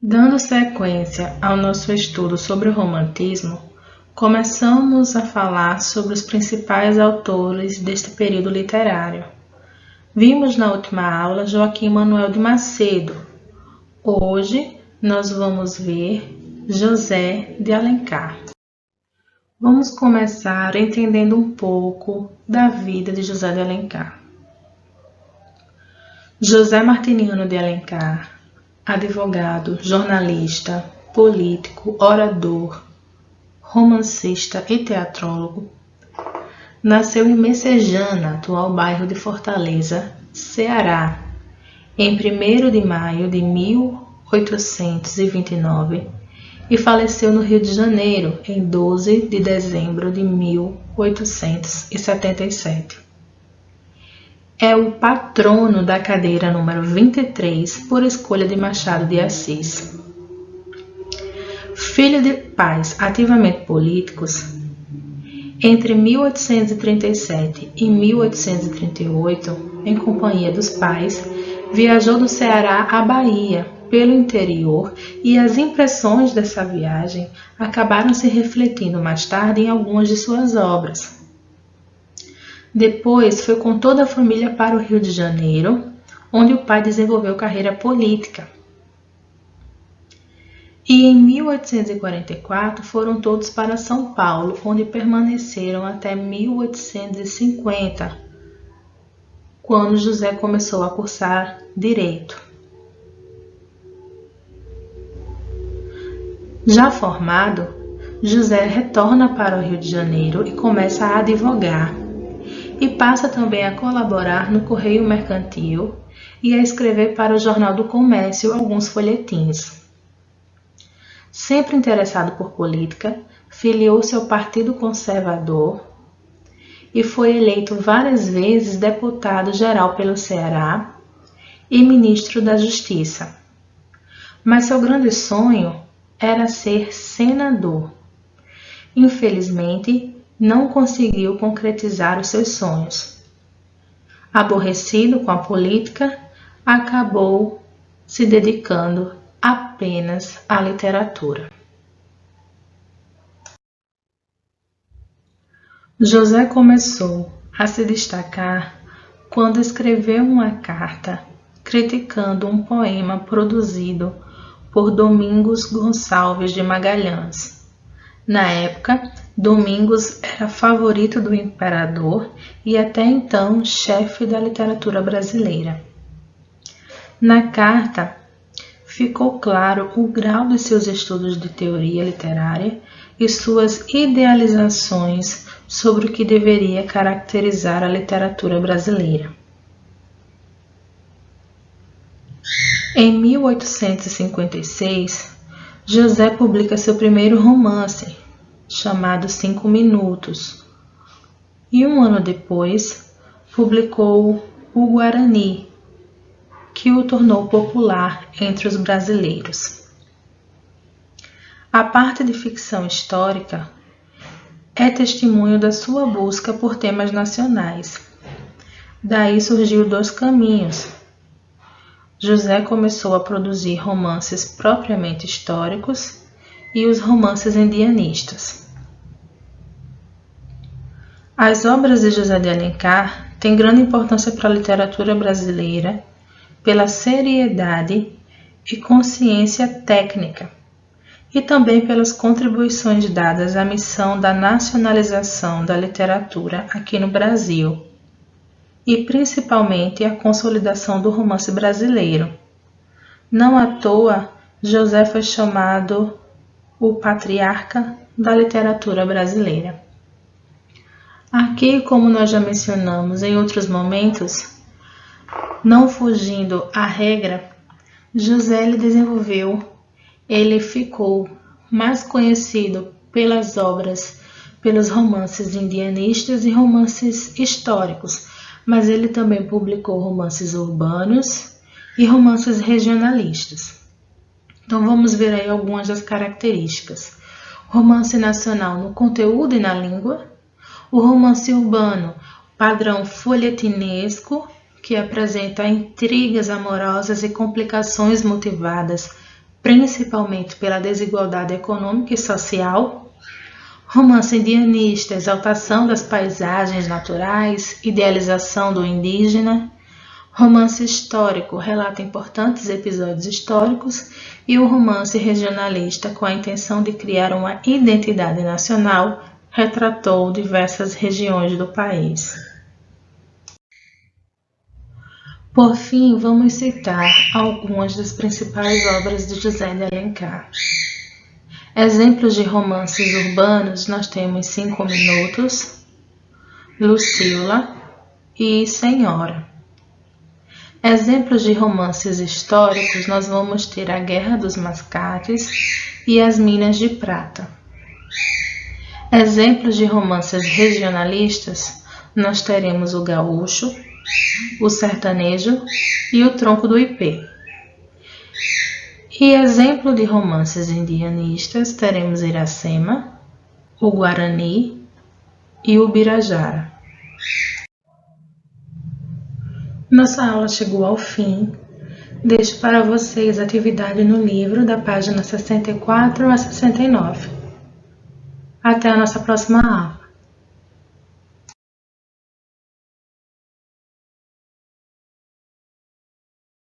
Dando sequência ao nosso estudo sobre o romantismo, começamos a falar sobre os principais autores deste período literário. Vimos na última aula Joaquim Manuel de Macedo. Hoje nós vamos ver José de Alencar. Vamos começar entendendo um pouco da vida de José de Alencar. José Martiniano de Alencar, advogado, jornalista, político, orador, romancista e teatrólogo, nasceu em Messejana, atual bairro de Fortaleza, Ceará, em 1º de maio de 1829 e faleceu no Rio de Janeiro em 12 de dezembro de 1877. É o patrono da cadeira número 23 por escolha de Machado de Assis. Filho de pais ativamente políticos, entre 1837 e 1838, em companhia dos pais, viajou do Ceará à Bahia, pelo interior, e as impressões dessa viagem acabaram se refletindo mais tarde em algumas de suas obras. Depois foi com toda a família para o Rio de Janeiro, onde o pai desenvolveu carreira política. E em 1844 foram todos para São Paulo, onde permaneceram até 1850, quando José começou a cursar Direito. Já formado, José retorna para o Rio de Janeiro e começa a advogar. E passa também a colaborar no Correio Mercantil e a escrever para o Jornal do Comércio alguns folhetins. Sempre interessado por política, filiou-se ao Partido Conservador e foi eleito várias vezes deputado-geral pelo Ceará e ministro da Justiça. Mas seu grande sonho era ser senador. Infelizmente, não conseguiu concretizar os seus sonhos. Aborrecido com a política, acabou se dedicando apenas à literatura. José começou a se destacar quando escreveu uma carta criticando um poema produzido por Domingos Gonçalves de Magalhães. Na época, Domingos era favorito do imperador e até então chefe da literatura brasileira. Na carta, ficou claro o grau de seus estudos de teoria literária e suas idealizações sobre o que deveria caracterizar a literatura brasileira. Em 1856, José publica seu primeiro romance, chamado 5 Minutos, e um ano depois publicou O Guarani, que o tornou popular entre os brasileiros. A parte de ficção histórica é testemunho da sua busca por temas nacionais. Daí surgiu 2 caminhos. José começou a produzir romances propriamente históricos e os romances indianistas. As obras de José de Alencar têm grande importância para a literatura brasileira pela seriedade e consciência técnica e também pelas contribuições dadas à missão da nacionalização da literatura aqui no Brasil e principalmente à consolidação do romance brasileiro. Não à toa, José foi chamado o patriarca da literatura brasileira. Aqui, como nós já mencionamos em outros momentos, não fugindo à regra, José ele ficou mais conhecido pelas obras, pelos romances indianistas e romances históricos, mas ele também publicou romances urbanos e romances regionalistas. Então vamos ver aí algumas das características. Romance nacional no conteúdo e na língua. O romance urbano, padrão folhetinesco, que apresenta intrigas amorosas e complicações motivadas principalmente pela desigualdade econômica e social. Romance indianista, exaltação das paisagens naturais, idealização do indígena. Romance histórico, relata importantes episódios históricos. E o romance regionalista, com a intenção de criar uma identidade nacional, retratou diversas regiões do país. Por fim, vamos citar algumas das principais obras de José de Alencar. Exemplos de romances urbanos, nós temos 5 Minutos, Lucíola e Senhora. Exemplos de romances históricos, nós vamos ter A Guerra dos Mascates e As Minas de Prata. Exemplos de romances regionalistas, nós teremos O Gaúcho, O Sertanejo e O Tronco do Ipê. E exemplo de romances indianistas, teremos Iracema, O Guarani e O Birajara. Nossa aula chegou ao fim. Deixo para vocês a atividade no livro da página 64 a 69. Até a nossa próxima aula.